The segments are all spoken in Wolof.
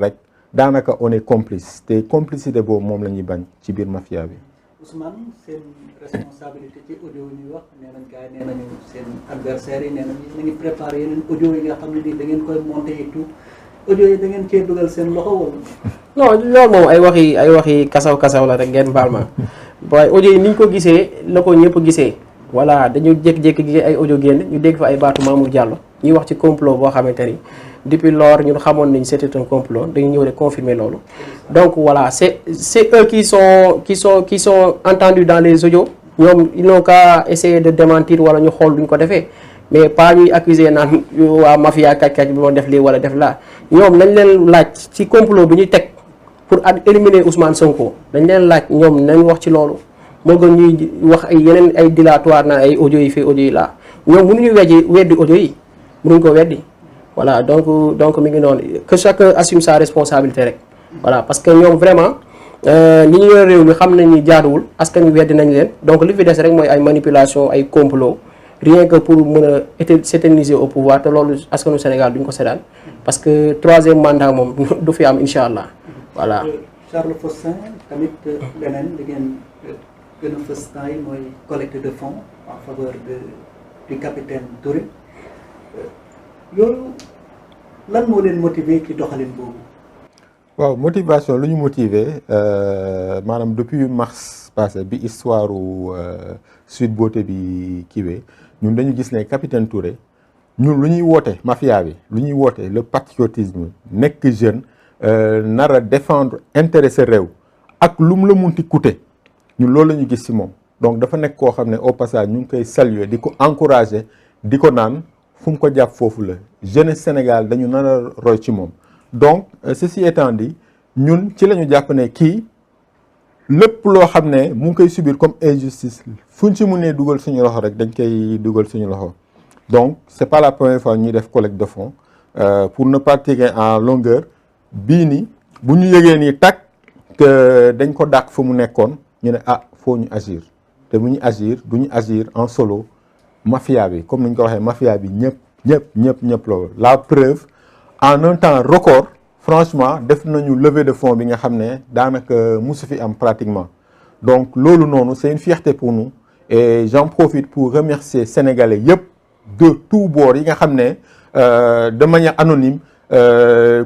rek daanaka on est complice te complicité boobu moom la ñuy bañ ci biir mafia bi. Ousmane seen responsabilité ci audio yi ñuy wax nee nañ gars yi nee nañu seen adversaires yi nee nañu ñu ngi préparé yeneen audio yi nga xam ne nii da ngeen koy monter et tout audio yi da ngeen cee dugal seen loxo wala. non loolu moom ay waxi kasaw la rek ngeen baal ma waaye audio yi ni ñu ko gisee la ko ñëpp gisee voilà dañu jékki-jékki gisee ay audio génn ñu dégg fa ay baatu Mamour Diallo ñuy wax ci complot boo xamante ni depuis lors ñun xamoon nañ c'était un complot dañu ñëw rek confirmer loolu. donc voilà c'est eux qui sont entendus dans les audios ñoom ils n'ont qu'à essayer de démentir wala ñu xool duñ ko defee mais pas ñuy accuser naan waa mafia kàcc bi moo def lii wala def laa ñoom nañ leen laaj ci complot bi ñuy teg pour éliminer Ousmane Sonko dañ leen laaj ñoom nañ wax ci loolu moo gën ñuy wax ay yeneen ay dilatoire naan ay audio yi fii audio yi laa ñoom mënuñu weddi audio yi mënuñ ko weddi voilà donc mi ngi noonu que chacun assume sa responsabilité rek voilà parce que ñoom vraiment ñi ñu yor réew mi xam nañ ni jaaduwul askan wi weddi nañ leen donc li fi des rek mooy ay manipulation ay complot rien que pour mën a s'éterniser au pouvoir te loolu askanu Sénégal duñ ko seddaan parce que troisième mandat moom du fi am incha allah voilà. Charles Fossin tamit leneen li ngeen gën a fës temps yi mooy collecte de fonds en faveur du capitaine Touré yooyu lan moo leen motiver ci doxalin boobu. waaw motivation lu ñu motiver maanaam depuis mars passé bi histoire Sweet Beauté bi kiiwee ñun dañu gis ne capitaine Touré ñun lu ñuy woote mafia bi lu ñuy woote le patriotisme nekk jeune nar a défendre intérêt sa réew ak lu mu la munti coûter ñun loolu la ñu gis ci moom donc dafa nekk koo xam ne au passage ñu ngi koy saluer di ko encourager di ko naan fu mu ko jàpp foofu la jeunesse Sénégal dañu nar a roy ci moom donc ceci étant dit ñun ci la ñu jàpp ne kii lépp loo xam ne mu ngi koy subir comme injustice fuñ ci mënee dugal suñu loxo rek dañ koy dugal suñu loxo donc c'est pas la première fois ñuy def collecte de fonds pour ne pas tirer en longueur bii ni bu ñu yëgee nii takk que dañ ko dàq fa mu nekkoon ñu ne faut ñu agir te bu ñu agir du ñu agir en solo mafia bi comme ni ñu ko waxee mafia bi ñëpp la preuve en un temps record franchement def nañu levée de fonds bi nga xam ne daanaka musu fi am pratiquement donc loolu noonu c'est une fierté pour nous et j'en profite pour remercier sénégalais yëpp de tous bords yi nga xam ne de manière anonyme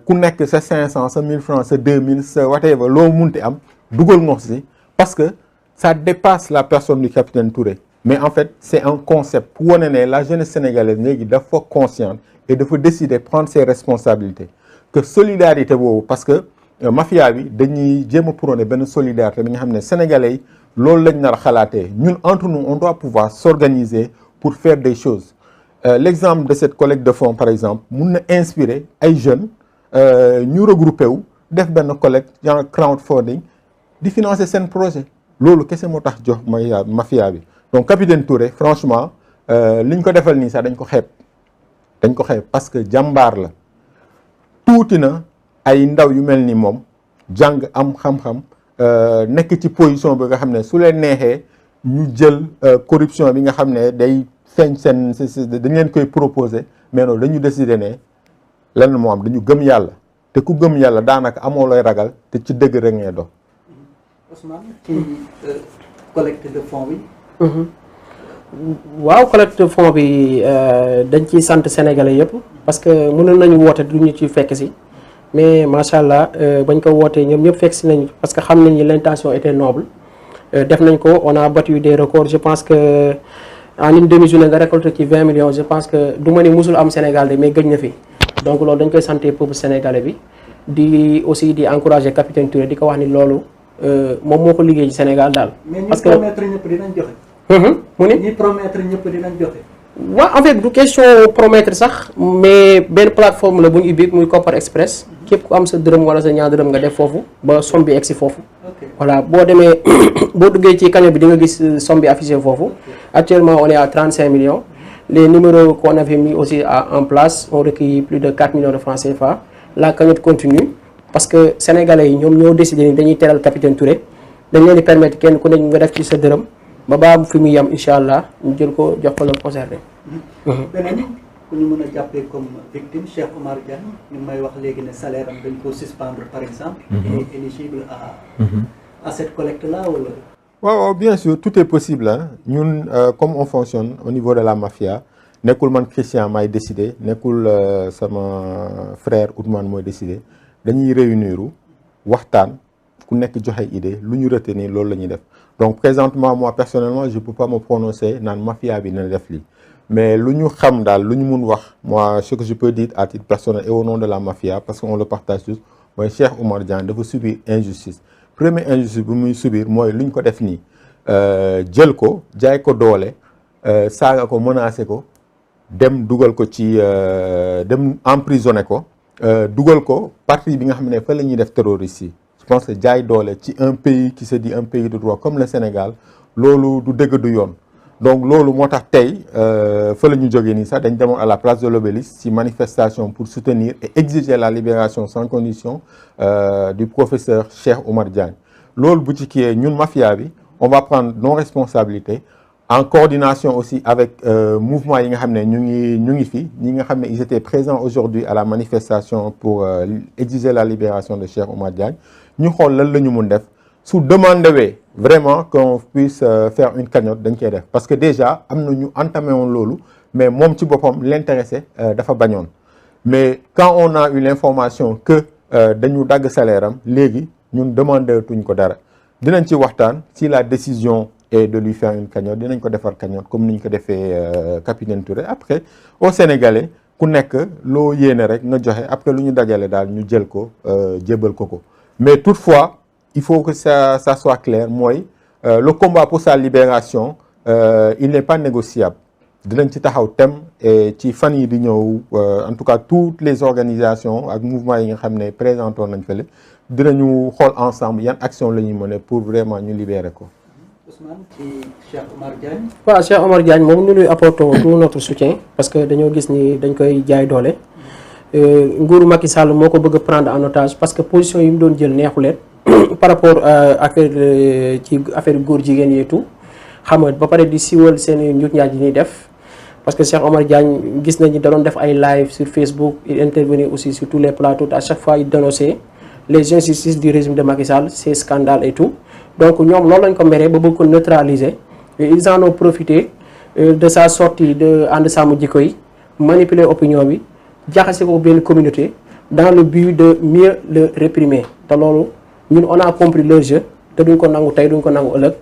ku nekk sa 500 sa 1000 francs sa 2000 sa whatever loo munti am dugal nga si parce que ça dépasse la personne du capitaine Touré mais en fait c'est un concept pour wane ne la jeunesse sénégalaise léegi dafa consciente et dafa décider prendre ses responsabilités que solidarité boobu parce que mafia bi dañuy jéem a prôner benn solidarité bi nga xam ne sénégalais yi loolu lañ nar a xalaatee ñun entre nous on doit pouvoir s'organiser pour faire des choses l'exemple de cette collecte de fonds par exemple mun na inspirer ay jeunes ñu regrouper wu def benn collecte genre crowdfunding di financer seen projet loolu kese moo tax jox mafia bi donc capitaine Touré franchement li ñu ko defal nii sax dañ ko xeeb parce que jàmbaar la tuuti na ay ndaw yu mel ni moom jàng am xam-xam nekk ci position bi nga xam ne su leen neexee ñu jël corruption bi nga xam ne day feeñ seen dañ leen koy proposer mais non dañu décider ne lenn moo am dañu gëm yàlla te ku gëm yàlla daanaka amoo looy ragal te ci dëgg rek ngay dox. Ousmane ci collecte de fonds bi. waaw collecte de fonds bi dañ ciy sant sénégalais yëpp parce que mënoon nañu woote du ñu ci fekk si mais macha allah bañ ko wootee ñoom ñëpp fekk si nañ parce que xam nañ ni l'intention était noble def nañ ko on a battu des records je pense que en une demi-journée nga récolté ci 20 millions je pense que du ma ni musul am Sénégal de mais gëj na fi donc loolu dañ koy santé peuple sénégalais bi di aussi di encourager capitaine Touré di ko wax ni loolu moom moo ko liggéey ci Sénégal daal. parce que mais ñi promettre ñëpp dinañ joxe. mu ni ñi promettre ñëpp dinañ joxe. waaw en fait du question promettre sax mais benn plateforme la bu ñu ubbi muy Kopar Express képp ku am sa dërëm wala sa ñaar dërëm nga def foofu ba somme bi egg si foofu. voilà boo demee boo duggee ci cagnotte bi di nga gis somme bi affiché foofu. Actuellement on est à 35 millions. Les numéros qu'on avait mis aussi en place ont recueilli plus de 4 millions de francs CFA. La cagnotte continue parce que sénégalais yi ñoom ñoo décidé ni dañuy teral capitaine Touré dañ leen di permettre kenn ku nekk nga def ci sa dërëm ba baa fi muy yam incha allah ñu jël ko jox ko la conservé. beneen ku ñu mën a jàppee comme victime Cheikh Omar Diagne ñu may wax léegi ne salaire am dañ ko suspendre par exemple. est éligible à cette collecte là wala. waaw bien sûr tout est possible hein ñun comme on fonctionne au niveau de la mafia nekkul man Christian maay décider nekkul sama frère Ousmane mooy décider dañuy réunir waxtaan ku nekk joxe idée lu ñu retenir loolu la ñuy def donc présentement moi personnellement je peux pas me prononcer naan mafia bi na def lii mais lu ñu xam daal lu ñu mun wax moi ce que je peux dire à titre personnel et au nom de la mafia parce qu'on le partage tous mooy Cheikh Omar Diagne dafa subir injustice première injustice bu muy subir mooy lu ñu ko def nii jël ko jaay ko doole saaga ko menacé ko dem dugal ko ci dem emprisonné ko dugal ko parti bi nga xam ne fa la ñuy def terroriste yi je pense que jaay doole ci un pays qui se dit un pays de droit comme le Sénégal loolu du dëgg du yoon donc loolu moo tax tey fa la ñu jógee nii sax dañ demoon à la place de l'Obélisque ci manifestation pour soutenir et exiger la libération sans condition du professeur Cheikh Omar Diagne loolu bu ci kii ñun mafia bi on va prendre nos responsabilités en coordination aussi avec mouvement yi nga xam ne ñu ngi fi ñi nga xam ne ils étaient présents aujourd'hui à la manifestation pour exiger la libération de Cheikh Omar Diagne ñu xool lan la ñu mun def su demandé wee vraiment qu'on puisse faire une cagnotte dañ koy def parce que déjà am na ñu entamé woon loolu mais moom ci boppam l'intéressé dafa bañoon mais quand on a eu l'information que dañu dagg salaire am léegi ñun demandé tuñ ko dara dinañ ci waxtaan si la décision est de lui faire une cagnotte dinañ ko defar cagnotte comme ni ñu ko defee capitaine Touré après au Sénégalais ku nekk loo yéene rek nga joxe après lu ñu dajale daal ñu jël ko jébal ko mais toutefois il faut que ça soit clair mooy le combat pour sa libération il n'est pas négociable dinañ ci taxaw tem et ci fan yi di ñëw en tout cas toutes les organisations ak mouvements yi nga xam ne présentoon nañ fële dinañu xool ensemble yan action la ñuy mener pour vraiment ñu libérer ko. Ousmane ci Cheikh Omar Diagne. waaw Cheikh Omar Diagne moom nous lui apportons tout notre soutien parce que dañoo gis ni dañ koy jaay doole nguuru Macky Sall moo ko bëgg a prendre en otage parce que position yi mu doon jël neexuleen par rapport ci affaire góor jigéen yi et tout xam nga ba pare di siwal seen njuut njaaj yi ñuy def parce que Cheikh Omar Diagne gis nañu da doon def ay live sur Facebook il intervenait aussi sur tous les plateaux à chaque fois il dénonçait les injustices du régime de Macky Sall ces scandales et tout donc ñoom loolu lañ ko meree ba bëgg ko neutraliser et ils en ont profité de sa sortie de ànd sàmm jikko yi manipuler opinion bi jaxase ko benn communauté dans le but de mieux le réprimer te loolu ñun on a compris leur jeu te duñ ko nangu tey duñ ko nangu ëllëg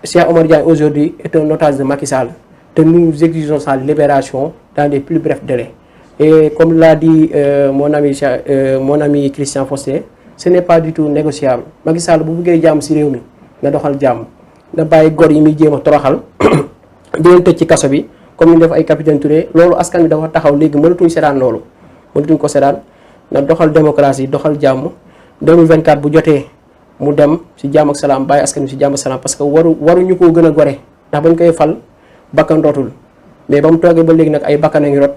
Cheikh Omar Diagne aujourd'hui est un otage de Macky Sall te nous exigeons sa libération dans les plus brefs délais et comme l'a dit mon ami Christian Foster ce n'est pas du tout négociable Macky Sall bu bëggee jàmm ci réew mi na doxal jàmm na bàyyi gor yi muy jéem a toroxal di leen tëj ci kaso bi comme ñu def ay capitaine Touré loolu askan bi dafa taxaw léegi mënatuñ seetaan loolu mënatuñ ko seetaan na doxal démocratie doxal jàmm 2024 bu jotee mu dem ci jàmm ak salaam bàyyi askan bi ci jàmm ak salaam parce que waruñu koo gën a gore ndax bañ koy fal bakkan dootul mais ba mu toogee ba léegi nag ay bakkan a ngi rot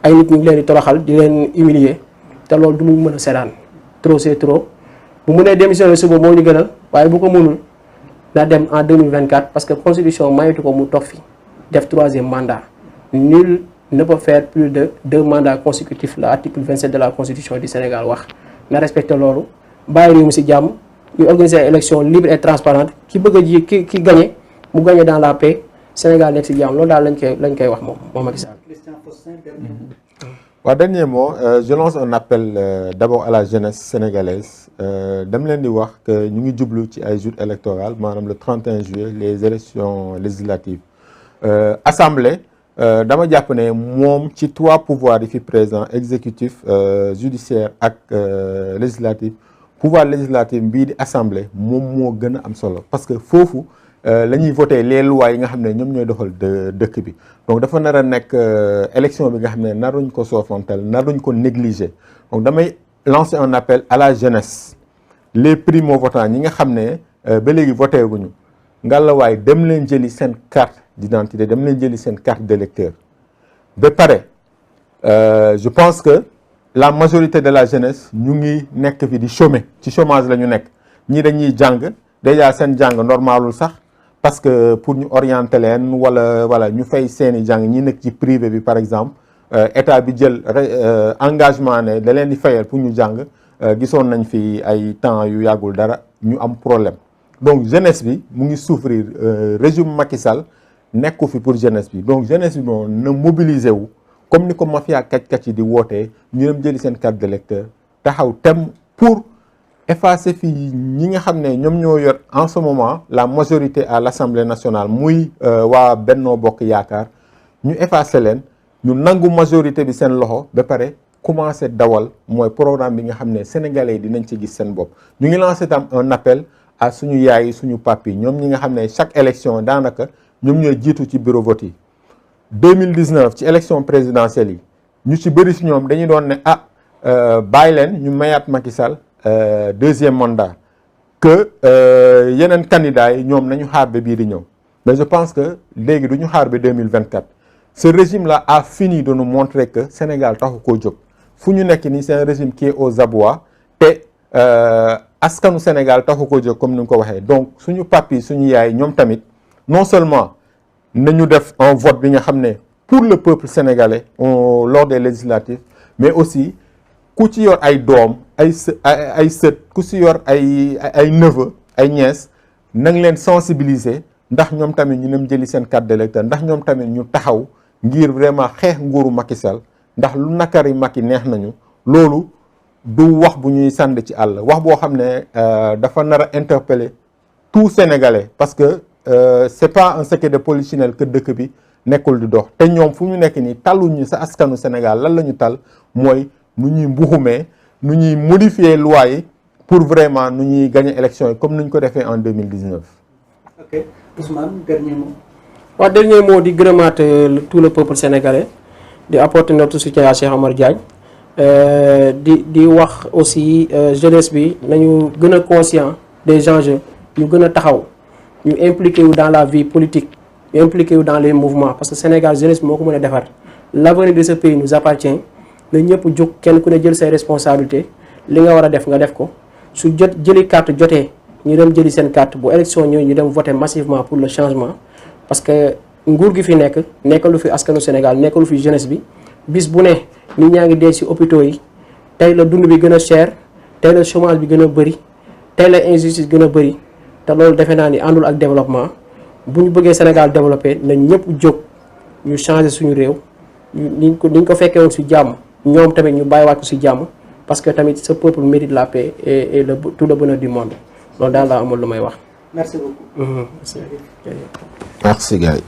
ay nit ñu ngi leen di toroxal di leen humilier te loolu du mu mën a seetaan trop c'est trop bu mënee démissionner suba moo ñu gënal waaye bu ko mënul na dem en 2024 parce que constitution mayetu ko mu toog fi def 3e mandat nul ne peut faire plus de 2 mandats consécutifs la article 27 de la constitution du Sénégal wax na respecté loolu bàyyi réew mi ci jàmm ñu organiser ay élection libre et transparente ki bëgg a ji ki gagné mu gagné dans la paix Sénégal nekk ci jàmm loolu daal lañ koy wax moom Macky Sall. waaw dernier mot je lance un appel d'abord à la jeunesse sénégalaise dama leen di wax que ñu ngi jublu ci ay jours électoraux maanaam le 31 juillet les élections législatives assemblée dama jàpp ne moom ci 3 pouvoirs yi fi présent exécutif judiciaire ak législatif pouvoir législatif bii di assemblée moom moo gën a am solo parce que foofu la ñuy voter les lois yi nga xam ne ñoom ñooy doxal dëkk bi donc dafa nar a nekk élection bi nga xam ne naruñ ko soofantal naruñ ko négliger donc damay lancer un appel à la jeunesse les primo-votants ñi nga xam ne ba léegi voté guñu ngallaawaay dem leen jëli seen carte d'identité dem leen jëli seen carte d'électeur ba pare je pense que la majorité de la jeunesse ñu ngi nekk fi di chômer ci chômage la ñu nekk ñii dañuy jàng déjà seen jàng normalul sax parce que pour ñu orienter leen wala ñu fay seeni jàng ñi nekk ci privé bi par exemple état bi jël engagement ne da leen di fayal pour ñu jàng gisoon nañ fi ay temps yu yàggul dara ñu am problème donc jeunesse bi mu ngi souffrir régime Macky Sall nekku fi pour jeunesse bi donc jeunesse bi moom na mobiliser wu comme ni ko mafia kàcc yi di wootee ñu dem jëli seen carte d'électeur taxaw tem pour effacer fii ñi nga xam ne ñoom ñoo yor en ce moment la majorité à l'Assemblée nationale muy waa Benno Bokk Yaakaar ñu effacer leen ñu nangu majorité bi seen loxo ba pare commencer dawal mooy programme bi nga xam ne sénégalais yi dinañ ci gis seen bopp. ñu ngi lancer tam un appel à suñu yaay yi suñu papi yi ñoom ñi nga xam ne chaque élection daanaka ñoom ñooy jiitu ci bureau vote yi 2019 ci élection présidentielle yi ñu ci bëri si ñoom dañuy doon ne bàyyi leen ñu mayaat Macky Sall deuxième mandat que yeneen candidats yi ñoom nañu xaar ba bii di ñëw mais je pense que léegi du ñu xaar ba 2024 ce régime là a fini de nous montrer que Sénégal taxu koo jóg fu ñu nekk nii c'est un régime qui est aux abois te askanu Sénégal taxu koo jóg comme ni nga ko waxee donc suñu papi suñu yaay ñoom tamit non seulement nañu def un vote bi nga xam ne pour le peuple sénégalais lors des législatives mais aussi ku ci yor ay doom ay sët ku ci yor ay neveu ay nièce na nga leen sensibiliser ndax ñoom tamit ñu dem jëli seen carte d'électeur ndax ñoom tamit ñu taxaw ngir vraiment xeex nguuru Macky Sall ndax lu nakari Macky neex nañu loolu du wax bu ñuy sànd ci àll wax boo xam ne dafa nar a interpeller tout Sénégalais parce que c'est pas un secret de polichinelle que dëkk bi nekkul di dox te ñoom fu ñu nekk nii taluñu sa askanu Sénégal lan la ñu tal mooy nu ñuy mbuxumee nu ñuy modifier loi yi pour vraiment nu ñuy gagner élection yi comme ni ñu ko defee en 2019. ok Ousmane dernier mot. waaw dernier mot di gërëmaat tout le peuple sénégalais di apporter notre soutien à Cheikh Omar Diagne di wax aussi jeunesse bi nañu gën a conscient des enjeux ñu gën a taxaw ñu impliqué wu dans la vie politique ñu impliqué wu dans les mouvements parce que Sénégal jeunesse bi moo ko mën a defar l'avenir de ce pays nous appartient na ñëpp jóg kenn ku ne jël say responsabilités li nga war a def nga def ko su jëli carte jotee ñu dem jëli seen carte bu élection ñëw ñu dem voter massivement pour le changement parce que nguur gi fi nekkalu fi askanu Sénégal nekkalu fi jeunesse bi bis bu ne nit ñaa ngi dee ci hôpitaux yi tey la dund bi gën a cher tey la chômage bi gën a bëri tey la injustice gën a bëri te loolu defe naa ni àndul ak développement bu ñu bëggee Sénégal développé nañ ñëpp jóg ñu changer suñu réew niñ ko fekkee woon ci jàmm ñoom tamit ñu bàyyiwaat ko ci jàmm parce que tamit ce peuple mérite la paix et tout le bonheur du monde loolu daal laa amul lu may wax. merci beaucoup. Merci. Merci gars yi.